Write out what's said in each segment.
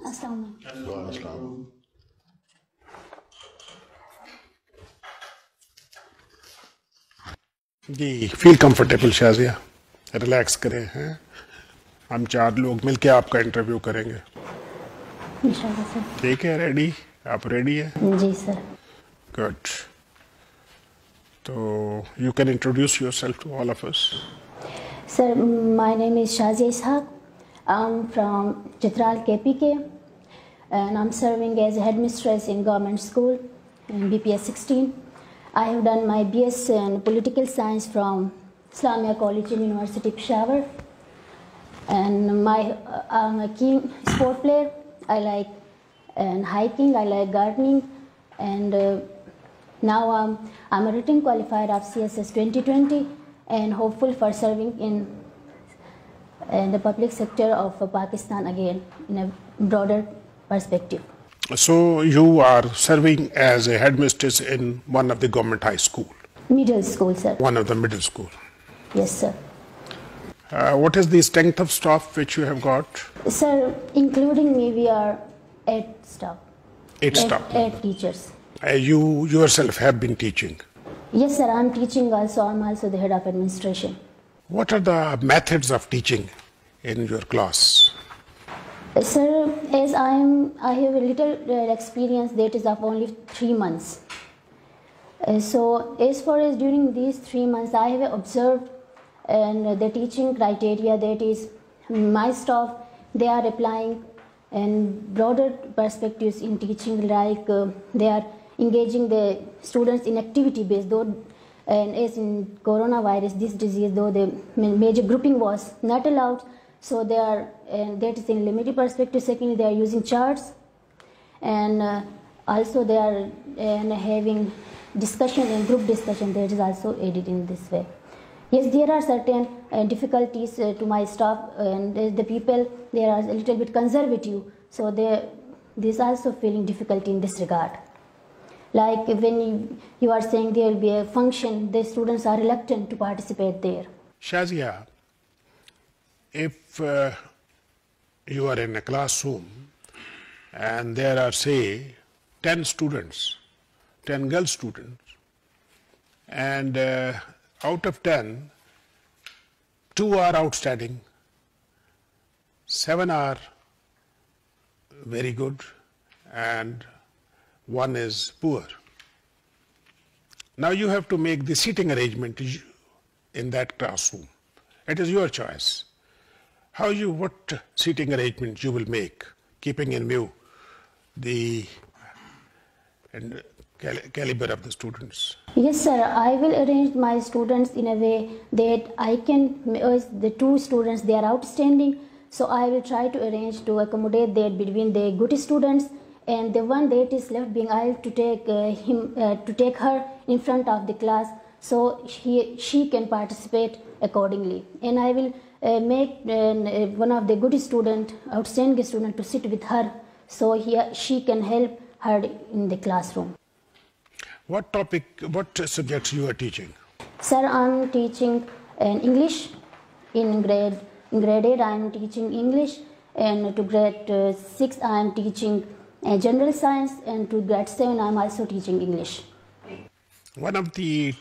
Assalamu. जी feel comfortable Shazia, relax करें हैं। हम 4 लोग मिलके आपका इंटरव्यू करेंगे। इंशाल्लाह सर। ठीक है, रेडी? आप रेडी है? जी सर। गुड। तो you can introduce yourself to all of us. Sir, my name is Shazia Ishaq. I'm from Chitral, KPK, and I'm serving as a headmistress in government school in BPS 16. I have done my BS in political science from Islamia College in University Peshawar. And I'm a keen sport player. I like hiking, I like gardening, and now I'm a written qualified of CSS 2020 and hopeful for serving in the public sector of Pakistan again in a broader perspective. So you are serving as a headmistress in one of the government high school? Middle school, sir. One of the middle school. Yes, sir. What is the strength of staff which you have got? Sir, including me, we are 8 staff. 8 staff. 8 teachers. You yourself have been teaching? Yes, sir. I'm teaching also. I'm also the head of administration. What are the methods of teaching in your class? Sir, as I have a little experience that is of only 3 months. So as far as during these 3 months, I have observed and the teaching criteria, that is my staff, they are applying and broader perspectives in teaching, like they are engaging the students in activity based, though and as in coronavirus, this disease, though the major grouping was not allowed, so they are, and that is in limited perspective. Secondly, they are using charts, and also they are having discussion and group discussion, that is also aided in this way. Yes, there are certain difficulties to my staff, and the people, they are a little bit conservative, so they is also feeling difficulty in this regard. Like when you are saying there will be a function, the students are reluctant to participate there. Shazia, if you are in a classroom and there are, say, 10 students, 10 girl students, and out of 10, 2 are outstanding, 7 are very good, and 1 is poor. Now you have to make the seating arrangement in that classroom. It is your choice. What seating arrangement you will make, keeping in view the caliber of the students? Yes, sir. I will arrange my students in a way that I can, as the 2 students, they are outstanding, so I will try to arrange to accommodate that between the good students, and the one that is left being, I have to take her in front of the class, so she can participate accordingly. And I will make one of the good student, outstanding student, to sit with her, so she can help her in the classroom. What subjects you are teaching? Sir, I am teaching English. In grade 8 I am teaching English, and to grade 6 I am teaching general science, and to grade 7 I am also teaching English. One of the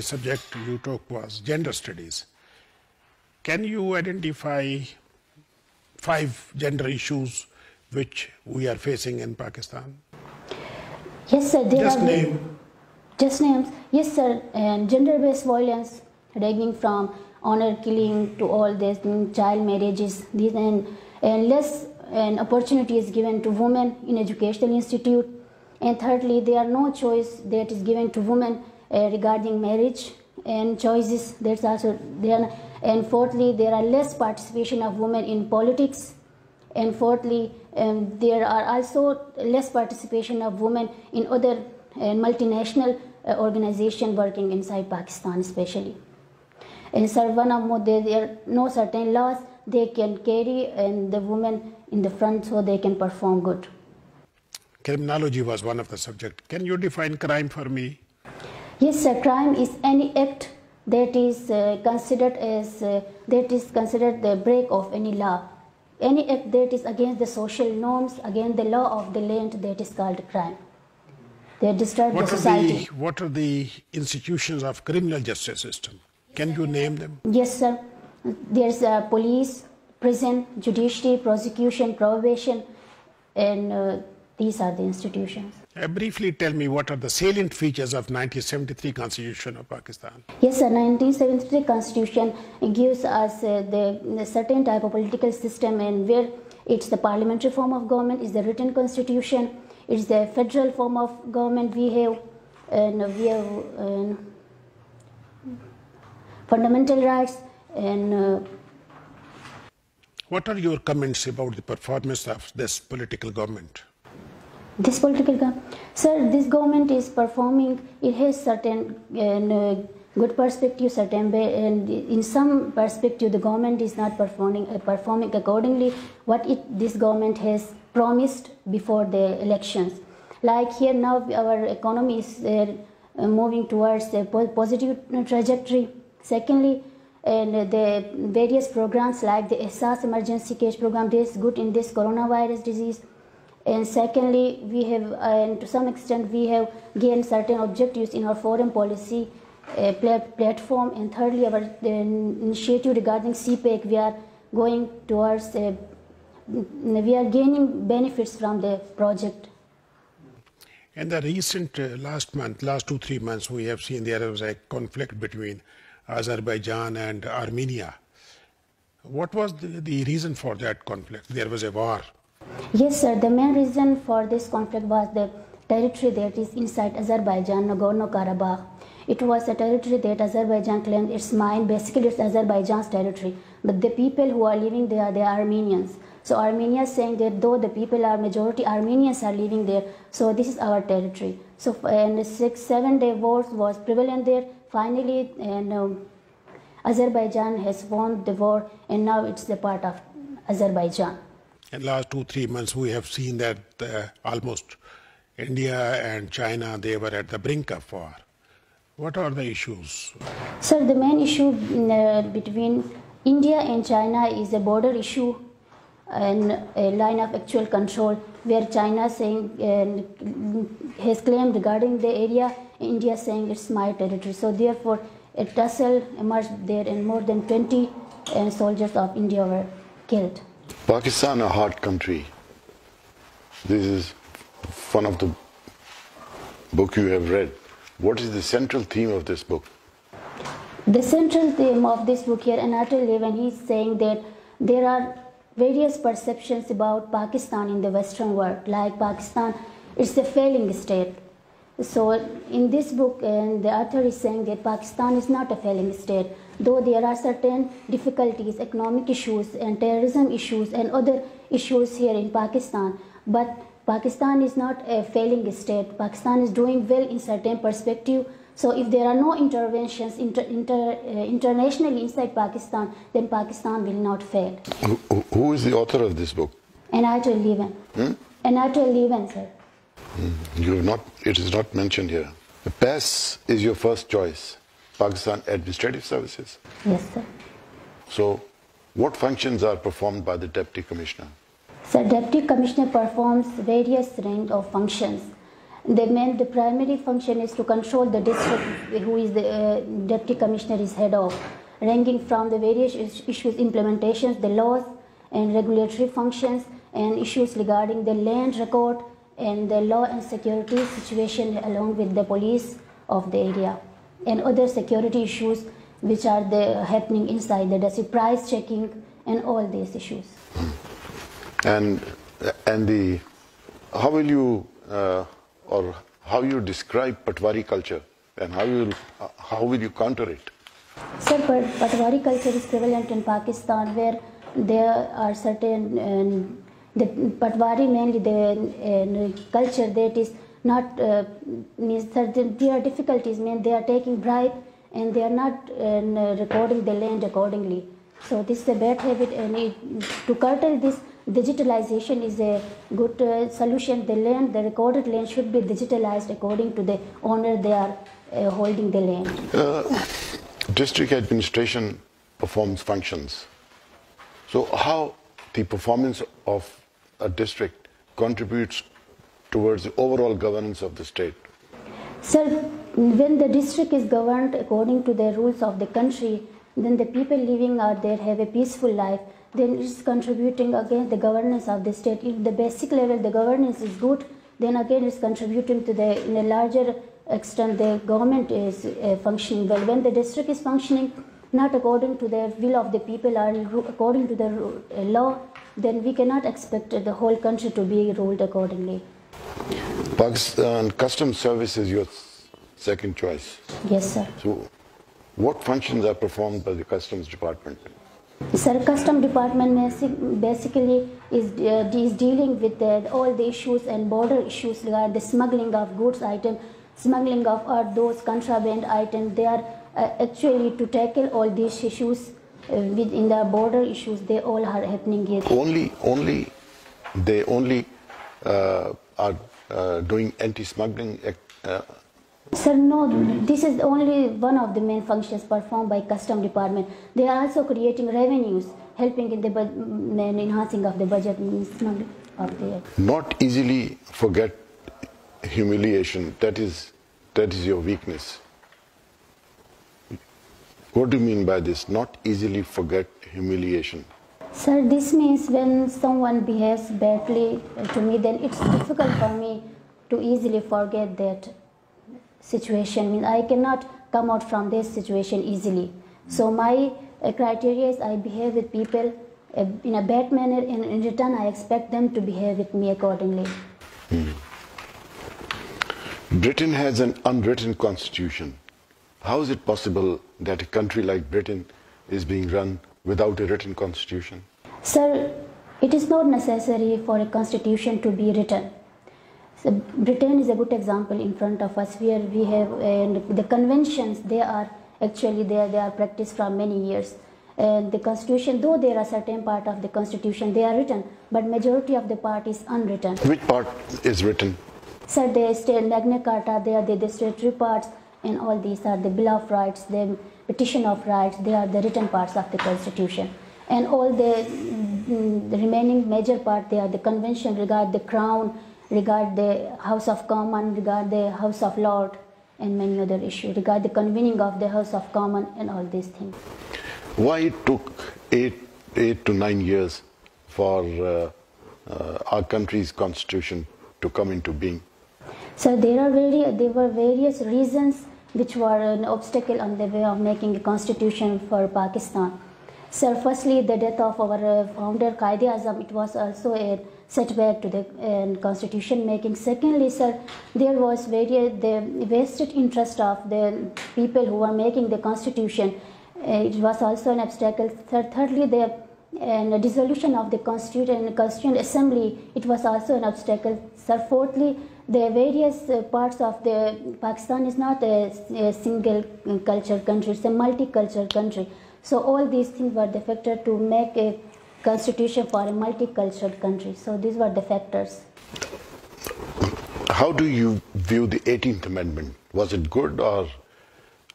subjects you took was gender studies. Can you identify 5 gender issues which we are facing in Pakistan? Yes, sir. Just name. Just names. Yes, sir. And gender-based violence, ranging from honor killing to all this, child marriages, these and less opportunities given to women in educational institute. And thirdly, there are no choice that is given to women regarding marriage and choices. That's also there. And fourthly, there are less participation of women in politics. And fourthly, there are also less participation of women in other multinational organizations working inside Pakistan especially. And sir, one of more, there are no certain laws they can carry, and the women in the front, so they can perform good. Criminology was one of the subjects. Can you define crime for me? Yes, sir. Crime is any act that is considered the break of any law. Any act that is against the social norms, against the law of the land, that is called crime. They disturb the society. What are the institutions of criminal justice system? Can you name them? Yes, sir. There's police, prison, judiciary, prosecution, probation, and these are the institutions. Briefly tell me what are the salient features of 1973 Constitution of Pakistan? Yes, sir. 1973 Constitution gives us the certain type of political system, and where it's the parliamentary form of government, is the written constitution, it's the federal form of government we have, and we have fundamental rights, and what are your comments about the performance of this political government? This political government, sir, this government is performing. It has certain good perspective, certain and in some perspective, the government is not performing accordingly what this government has promised before the elections. Like here now, our economy is moving towards a positive trajectory. Secondly, and the various programs like the Vis-A-Vis emergency case program, this is good in this coronavirus disease. And secondly, we have, and to some extent, we have gained certain objectives in our foreign policy platform. And thirdly, our initiative regarding CPEC, we are going towards, we are gaining benefits from the project. In the recent last 2-3 months, we have seen there was a conflict between Azerbaijan and Armenia. What was the reason for that conflict? There was a war. Yes, sir. The main reason for this conflict was the territory that is inside Azerbaijan, Nagorno-Karabakh. It was a territory that Azerbaijan claimed it's mine. Basically, it's Azerbaijan's territory. But the people who are living there, they are Armenians. So Armenia is saying that though the people are majority Armenians are living there, so this is our territory. So and 6-7 day wars was prevalent there. Finally, and Azerbaijan has won the war, and now it's the part of Azerbaijan. In last 2-3 months, we have seen that almost India and China, they were at the brink of war. What are the issues? Sir, the main issue between India and China is a border issue and a line of actual control, where China saying has claimed regarding the area, India saying it's my territory. So therefore, a tussle emerged there, and more than 20 soldiers of India were killed. Pakistan, a hard country. This is one of the book you have read. What is the central theme of this book? The central theme of this book here, Anatole Levin, he's saying that there are various perceptions about Pakistan in the Western world. Like Pakistan, it's a failing state. So in this book, and the author is saying that Pakistan is not a failing state, though there are certain difficulties, economic issues and terrorism issues and other issues here in Pakistan. But Pakistan is not a failing state. Pakistan is doing well in certain perspective. So if there are no interventions internationally inside Pakistan, then Pakistan will not fail. Who is the author of this book? Anatole Levin. Anatole Levin, sir. It is not mentioned here. The PAS is your first choice, Pakistan Administrative Services. Yes, sir. So, what functions are performed by the Deputy Commissioner? Sir, Deputy Commissioner performs various range of functions. The primary function is to control the district, who is the Deputy Commissioner is head of, ranging from the various issues, implementations, the laws and regulatory functions, and issues regarding the land record and the law and security situation, along with the police of the area, and other security issues which are happening inside the district, price checking and all these issues. And how will you or how you describe Patwari culture, and how will you counter it? Sir, Patwari culture is prevalent in Pakistan, where there are certain the Patwari, mainly the culture that is not means certain, there are difficulties. Mean they are taking bribe and they are not recording the land accordingly. So this is a bad habit, and to curtail this, digitalization is a good solution. The recorded land should be digitalized according to the owner they are holding the land. district administration performs functions. So how the performance of a district contributes towards the overall governance of the state? Sir, when the district is governed according to the rules of the country, then the people living out there have a peaceful life, then it's contributing again the governance of the state. If the basic level the governance is good, then again it's contributing to the, in a larger extent, the government is functioning well. When the district is functioning not according to the will of the people or according to the law, then we cannot expect the whole country to be ruled accordingly. Pakistan Customs Service is your second choice. Yes, sir. So what functions are performed by the Customs Department? Sir, Customs Department basically is dealing with all the issues and border issues regarding the smuggling of goods items, smuggling of those contraband items. They are actually to tackle all these issues within the border issues. They all are happening here. They only are doing anti-smuggling. Sir, no, this is only one of the main functions performed by Customs Department. They are also creating revenues, helping in the enhancing of the budget smuggling of the. Not easily forget humiliation. That is your weakness. What do you mean by this? Not easily forget humiliation. Sir, this means when someone behaves badly to me, then it's difficult for me to easily forget that situation. I mean, I cannot come out from this situation easily. So my criteria is I behave with people in a bad manner, and in return I expect them to behave with me accordingly. Britain has an unwritten constitution. How is it possible that a country like Britain is being run without a written constitution? Sir, it is not necessary for a constitution to be written. So Britain is a good example in front of us, where we have the conventions. They are actually they are practiced from many years. And the constitution, though there are certain part of the constitution, they are written, but majority of the part is unwritten. Which part is written? Sir, the state Magna Carta, they are the statutory parts, and all these are the Bill of Rights, the Petition of Rights. They are the written parts of the constitution. And all the remaining major part, they are the convention regard the crown, regard the House of Commons, regard the House of Lords, and many other issues, regard the convening of the House of Commons and all these things. Why it took 8 to 9 years for our country's constitution to come into being? So there were various reasons which were an obstacle on the way of making a constitution for Pakistan. Sir, firstly, the death of our founder Quaid-e-Azam, it was also a setback to the constitution making. Secondly, sir, there was the vested interest of the people who were making the constitution. It was also an obstacle. Thirdly, the dissolution of the Constituent Assembly, it was also an obstacle. Sir, fourthly, the various parts of the Pakistan is not a single culture country, it's a multicultural country. So all these things were the factor to make a constitution for a multicultural country. So these were the factors. How do you view the 18th Amendment? Was it good, or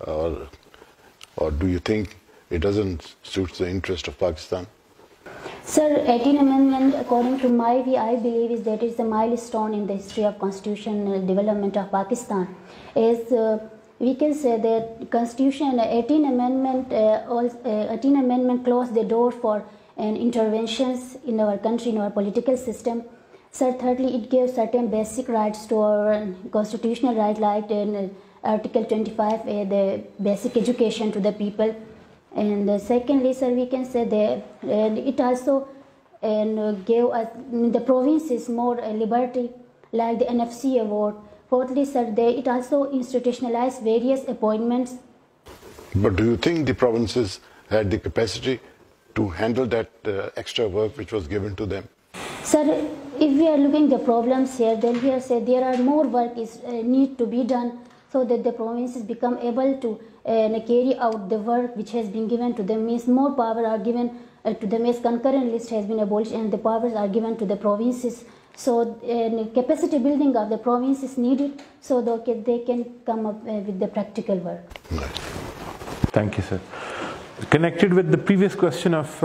do you think it doesn't suit the interest of Pakistan? Sir, 18th Amendment, according to my view, I believe is that it's a milestone in the history of constitutional development of Pakistan. We can say that Constitution 18th Amendment closed the door for interventions in our country, in our political system. Sir, thirdly, it gave certain basic rights to our constitutional right, like in Article 25, the basic education to the people. And secondly, sir, we can say that it also gave us the provinces more liberty, like the NFC award. Fourthly, sir, it also institutionalized various appointments. But do you think the provinces had the capacity to handle that extra work which was given to them? Sir, if we are looking the problems here, then we are saying there are more work need to be done, so that the provinces become able to carry out the work which has been given to them. Means more power are given to them, as concurrent list has been abolished and the powers are given to the provinces. So capacity building of the province is needed, so that they can come up with the practical work. Right. Thank you, sir. Connected with the previous question of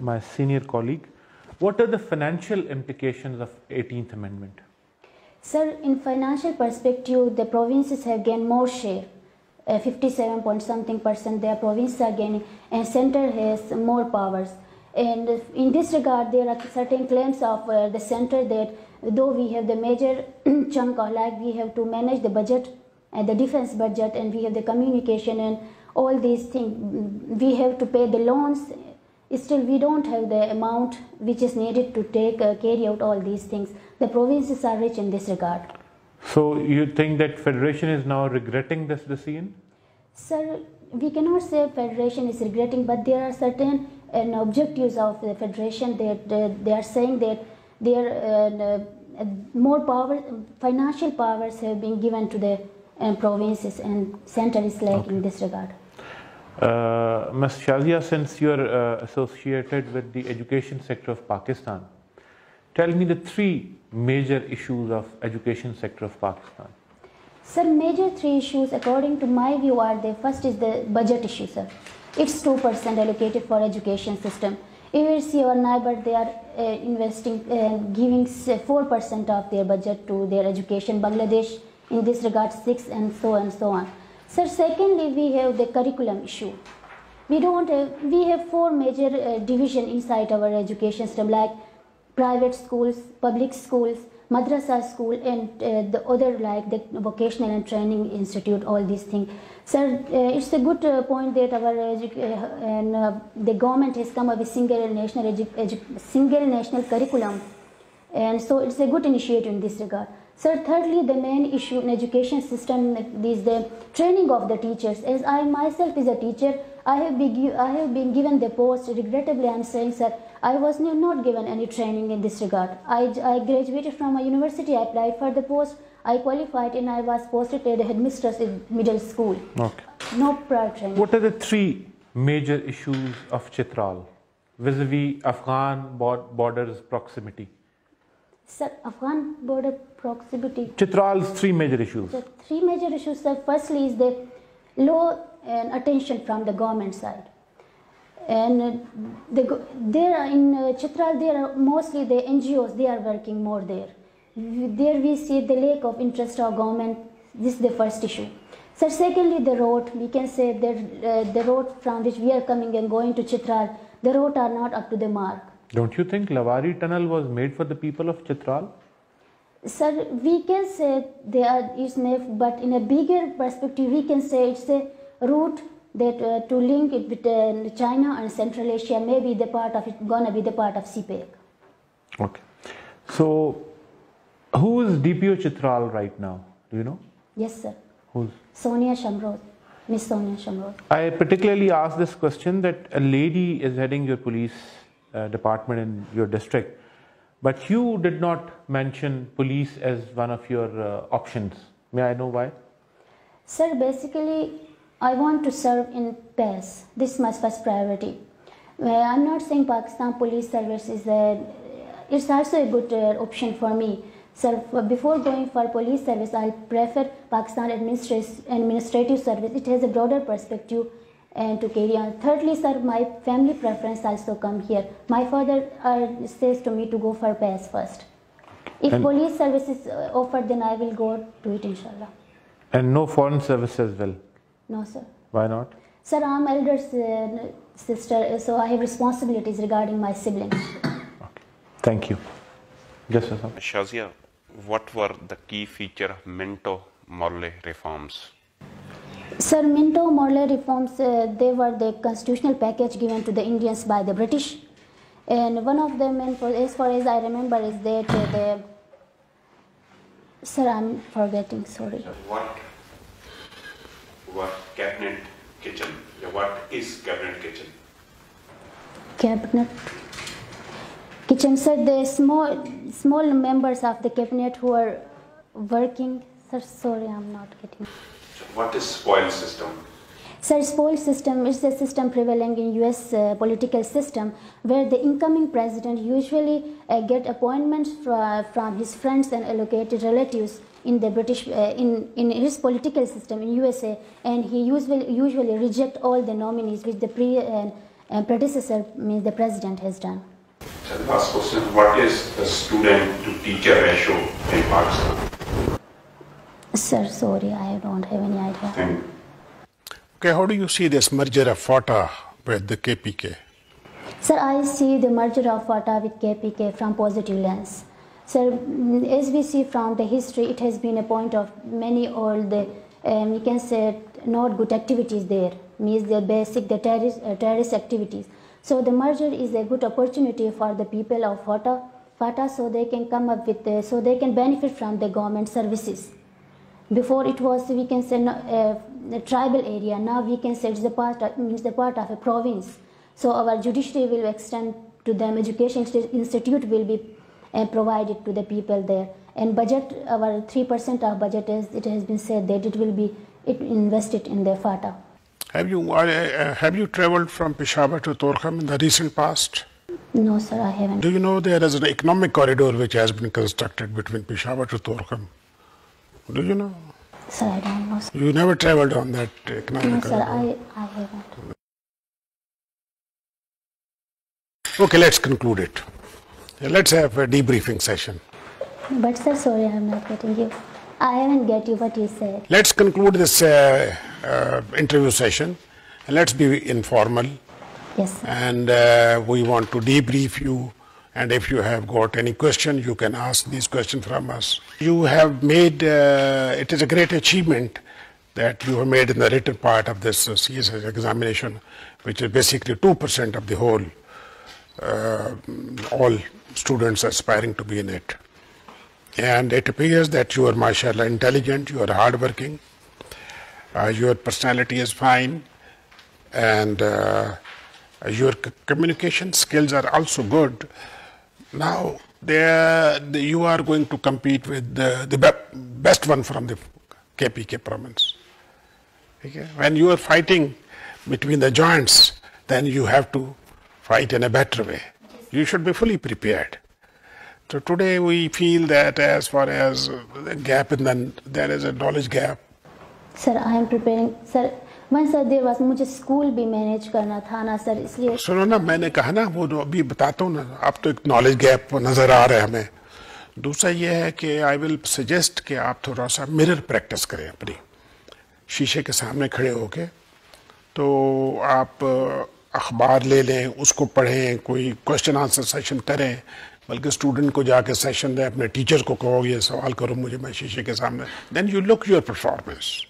my senior colleague, what are the financial implications of 18th Amendment? Sir, in financial perspective, the provinces have gained more share. 57 point something percent their provinces are gaining, and center has more powers. And in this regard, there are certain claims of the center that though we have the major chunk, or like we have to manage the budget and the defense budget, and we have the communication and all these things, we have to pay the loans, still we don't have the amount which is needed to carry out all these things. The provinces are rich in this regard. So you think that Federation is now regretting this decision? Sir, we cannot say Federation is regretting, but there are certain objectives of the Federation that they are saying that their more power, financial powers have been given to the provinces, and center is lacking in this regard. Ms. Shazia, since you are associated with the education sector of Pakistan, tell me the three major issues of education sector of Pakistan. Sir, major three issues according to my view are the first is the budget issue, sir. It's 2% allocated for education system. If we see our neighbor, they are investing, giving 4% of their budget to their education. Bangladesh in this regard 6%, and so on and so on. Sir, secondly, we have the curriculum issue. We have four major divisions inside our education system, like private schools, public schools, madrasa school, and the other like the vocational and training institute, all these things. Sir, it's a good point that our the government has come up with single national curriculum, and so it's a good initiative in this regard. Sir, thirdly, the main issue in education system is the training of the teachers. As I myself is a teacher, I have been given the post. Regrettably, I am saying, sir, I was not given any training in this regard. I graduated from a university, I applied for the post, I qualified, and I was posted as a headmistress in middle school. Okay. No prior training. What are the three major issues of Chitral vis-a-vis Afghan borders proximity? Sir, Afghan border proximity. Chitral's three major issues. The three major issues, sir. Firstly is the low attention from the government side. And there in Chitral, there are mostly the NGOs, they are working more there. There we see the lack of interest of government. This is the first issue. So secondly, the road, we can say that the road from which we are coming and going to Chitral, the road are not up to the mark. Don't you think Lawari tunnel was made for the people of Chitral? Sir, we can say it's made, but in a bigger perspective, we can say it's a route that to link it with China and Central Asia, maybe the part of it gonna be the part of CPEC. Okay. So, who is DPO Chitral right now? Do you know? Yes, sir. Who's? Sonia Shamrod, Miss Sonia Shamrod. I particularly asked this question that a lady is heading your police department in your district, but you did not mention police as one of your options. May I know why? Sir, basically, I want to serve in peace. This is my first priority. I'm not saying Pakistan Police Service is it's also a good option for me. Sir, before going for police service, I prefer Pakistan Administrative Service. It has a broader perspective and to carry on. Thirdly, sir, my family preference also come here. My father says to me to go for PAS first. If police service is offered, then I will go to it, inshallah. And no foreign service as well? No, sir. Why not? Sir, I'm elder sister, so I have responsibilities regarding my siblings. Okay. Thank you. Just a second. Shazia, what were the key features of Minto-Morley reforms? Sir, Minto-Morley reforms, they were the constitutional package given to the Indians by the British. And one of them, as far as I remember, is that sir, I'm forgetting, sorry. What cabinet kitchen? What is cabinet kitchen? Cabinet kitchen, sir, the small members of the cabinet who are working. Sir, sorry, I'm not getting. What is spoil system? Sir, spoil system is the system prevailing in US political system where the incoming president usually get appointments from his friends and allocated relatives, in the British in his political system in USA, and he usually reject all the nominees which the predecessor, means the president, has done. So the last question: what is the student to teacher ratio in Pakistan? Sir, sorry, I don't have any idea. Thank you. Okay, how do you see this merger of FATA with the KPK? Sir, I see the merger of FATA with KPK from positive lens. Sir, as we see from the history, it has been a point of many all the, you can say, not good activities there, means the basic, the terrorist activities. So the merger is a good opportunity for the people of FATA, so they can come up with, so they can benefit from the government services. Before it was, we can say, a tribal area. Now we can say it's the part of a province. So our judiciary will extend to them. Education institute will be provided to the people there. And budget, our 3% of budget, as it has been said, that it will be invested in the FATA. Have you traveled from Peshawar to Torkham in the recent past? No, sir, I haven't. Do you know there is an economic corridor which has been constructed between Peshawar to Torkham? Do you know? Sir, I don't know, sir. You never traveled on that economic No, corridor? sir, I haven't. Okay, let's conclude it. Let's have a debriefing session. But sir, sorry, I'm not getting you. I haven't get you what you said. Let's conclude this interview session, and let's be informal. Yes, sir. And we want to debrief you, and if you have got any question, you can ask these questions from us. You have made, it is a great achievement that you have made in the written part of this CSS examination, which is basically 2% of the whole, all students aspiring to be in it. And it appears that you are, mashallah, intelligent, you are hardworking, your personality is fine, and your communication skills are also good. Now, you are going to compete with the best one from the KPK province. Okay? When you are fighting between the giants, then you have to fight in a better way. You should be fully prepared. So today we feel that as far as the gap in there is a knowledge gap. Sir, I am preparing. Sir, once there was मुझे school भी manage करना था ना sir, इसलिए सुनो ना, मैंने कहा ना, वो अभी बताता हूँ ना, आप तो एक नॉलेज गैप नज़र आ रहा है हमें. दूसरा ये है कि आई विल सजेस्ट कि आप थोड़ा सा मिरर प्रैक्टिस करें अपनी, शीशे के सामने खड़े होके. तो आप अखबार ले लें, उसको पढ़ें, कोई क्वेश्चन आंसर सेशन करें, बल्कि स्टूडेंट को जाके सेशन दें, अपने टीचर को कहो ये सवाल करो मुझे, मैं शीशे के सामने. Then you look your performance.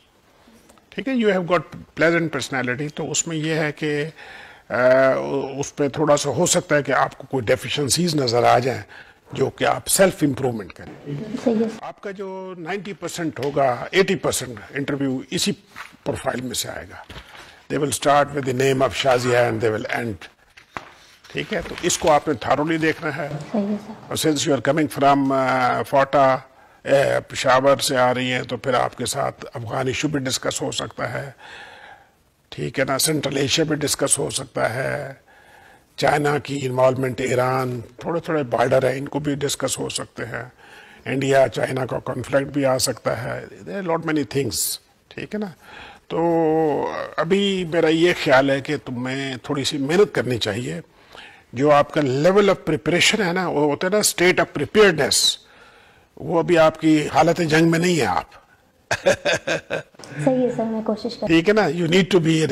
ठीक है, you have got pleasant personality. तो उसमें यह है कि उस पर थोड़ा सा हो सकता है कि आपको कोई डेफिशिएंसीज नज़र आ जाएं, जो कि आप सेल्फ इम्प्रूवमेंट करें. आपका जो 90% होगा, 80% इंटरव्यू इसी प्रोफाइल में से आएगा. They will start with the name of Shazia and they will end. ठीक है, तो इसको आपने थारोली देखना है. और since you are coming from FATA, Peshawar से आ रही हैं, तो फिर आपके साथ अफगान इशू भी डिस्कस हो सकता है. ठीक है ना, सेंट्रल एशिया भी डिस्कस हो सकता है, चाइना की इन्वॉल्वमेंट, ईरान, थोड़े थोड़े बॉर्डर है, इनको भी डिस्कस हो सकते हैं. इंडिया चाइना का कॉन्फ्लिक्ट भी आ सकता है. There are lot many things. ठीक है ना. तो अभी मेरा ये ख्याल है कि तुम्हें थोड़ी सी मेहनत करनी चाहिए. जो आपका लेवल ऑफ प्रिपरेशन है ना, वो होता है ना स्टेट ऑफ प्रिपेयर्डनेस, वो अभी आपकी हालत जंग में नहीं है आप. सही है सर, मैं कोशिश करूँ. ठीक है ना, you need to be in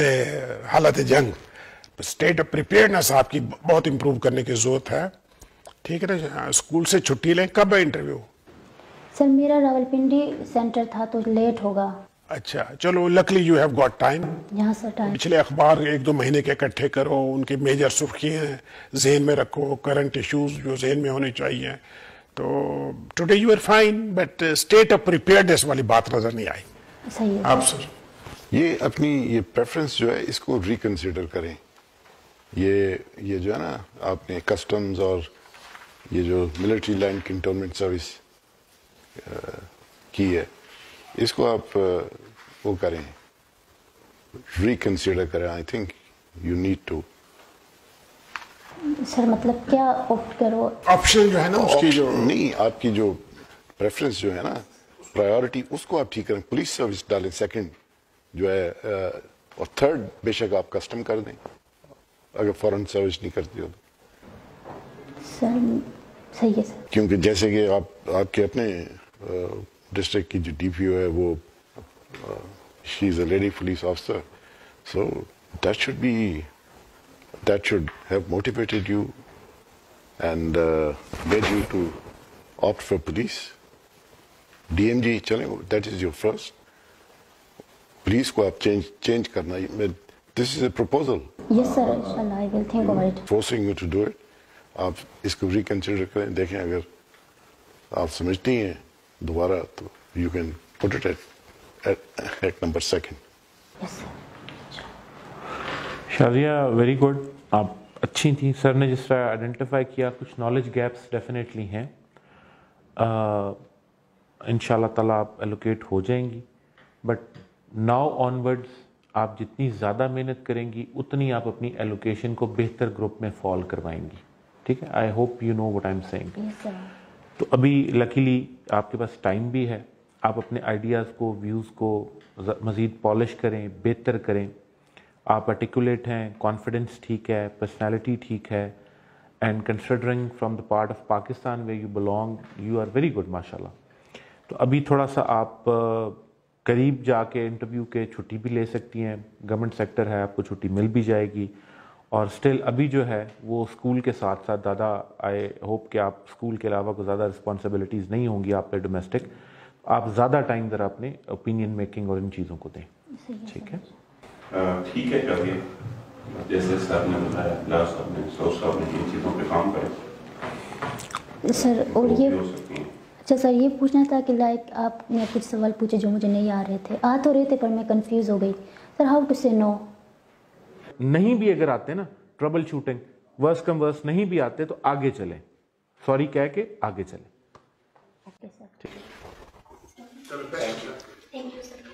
हालत जंग. स्टेट ऑफ प्रिपेयर्डनेस आपकी बहुत इंप्रूव करने की जरूरत है. ठीक है ना. स्कूल से छुट्टी लें, कब है इंटरव्यू? सर मेरा रावलपिंडी सेंटर था तो लेट होगा. अच्छा, चलो, luckily you have got time. यहाँ सर टाइम. पिछले अखबार 1-2 महीने के इकट्ठे करो, उनकी मेजर सुर्खियाँ जहन में रखो, करंट इश्यूज जो जहन में होने चाहिए. तो today you are fine, but state of preparedness वाली बात नजर नहीं आई. सही है आप सर, ये अपनी ये प्रेफरेंस जो है इसको रिकंसिडर करें. ये जो है ना, आपने कस्टम्स और ये जो मिलिट्री लैंड कैंटोनमेंट सर्विस की है, इसको आप वो करें, रिकंसिडर करें. I think you need to. Sir मतलब क्या ऑप्ट करो? ऑप्शन जो है ना उसकी जो नहीं, आपकी जो प्रेफरेंस जो है ना, پرائیورٹی اس کو آپ ٹھیک کریں, پولیس سروس ڈالیں سیکنڈ جو ہے, اور تھرڈ بے شک آپ کسٹم کر دیں اگر فورن سروس نہیں کرتی ہو تو. سر صحیح ہے سر. کیونکہ جیسے کہ آپ کے اپنے ڈسٹرکٹ کی جو ڈی پی او ہے وہ she is a lady police officer, so that should have motivated you and led you to opt for police. DMG چلیں, that is your first. Police کو آپ change کرنا, this is a proposal. Yes sir, inshallah I will think about it. Forcing you to do it. آپ اس کو reconsider کریں, دیکھیں اگر آپ سمجھتی ہیں دوبارہ تو you can put it at number 2. Yes sir. Shazia very good, آپ اچھی تھیں. سر نے جس طرح آئیڈینٹیفائی کیا کچھ نالج گیپس ڈیفینیٹلی ہیں, ان شاء اللہ تعالیٰ آپ ایلوکیٹ ہو جائیں گی, بٹ ناؤ آنورڈس آپ جتنی زیادہ محنت کریں گی اتنی آپ اپنی ایلوکیشن کو بہتر گروپ میں فال کروائیں گی. ٹھیک ہے, I hope you know what I am seeing. تو ابھی لکیلی آپ کے پاس ٹائم بھی ہے, آپ اپنے آئیڈیاز کو, ویوز کو مزید پالش کریں, بہتر کریں. آپ آرٹیکولیٹ ہیں, کانفیڈنس ٹھیک ہے, پرسنالٹی ٹھیک ہے, and considering from the part of Pakistan where you belong, you are very good ماشاء اللہ. تو ابھی تھوڑا سا آپ قریب جا کے انٹرویو کے چھٹی بھی لے سکتی ہیں, گورنمنٹ سیکٹر ہے, آپ کو چھٹی مل بھی جائے گی. اور اسٹل ابھی جو ہے وہ اسکول کے ساتھ ساتھ زیادہ, آئی ہوپ کہ آپ اسکول کے علاوہ کو زیادہ رسپانسبلٹیز نہیں ہوں گی آپ پہ ڈومیسٹک, آپ زیادہ ٹائم ذرا اپنے اوپینین میکنگ اور ان چیزوں کو دیں. ٹھیک ہے, ٹھیک ہے. کبھی جیسے سر نے بتایا, لاؤ صاحب نے, سو صاحب نے, ان چیزوں پہ کام کریں سر. اور یہ اچھا سر, یہ پوچھنا تھا کہ لائک آپ نے کچھ سوال پوچھے جو مجھے نہیں آ رہے تھے, آ تو رہے تھے پر میں کنفیوز ہو گئی سر. ہاؤ ٹو سے نو. نہیں بھی اگر آتے نا, ٹربل شوٹنگ, ورس کم ورس نہیں بھی آتے تو آگے چلیں, سوری کہہ کے آگے چلیں. Okay sir. ٹھیک ہے. Thank you sir.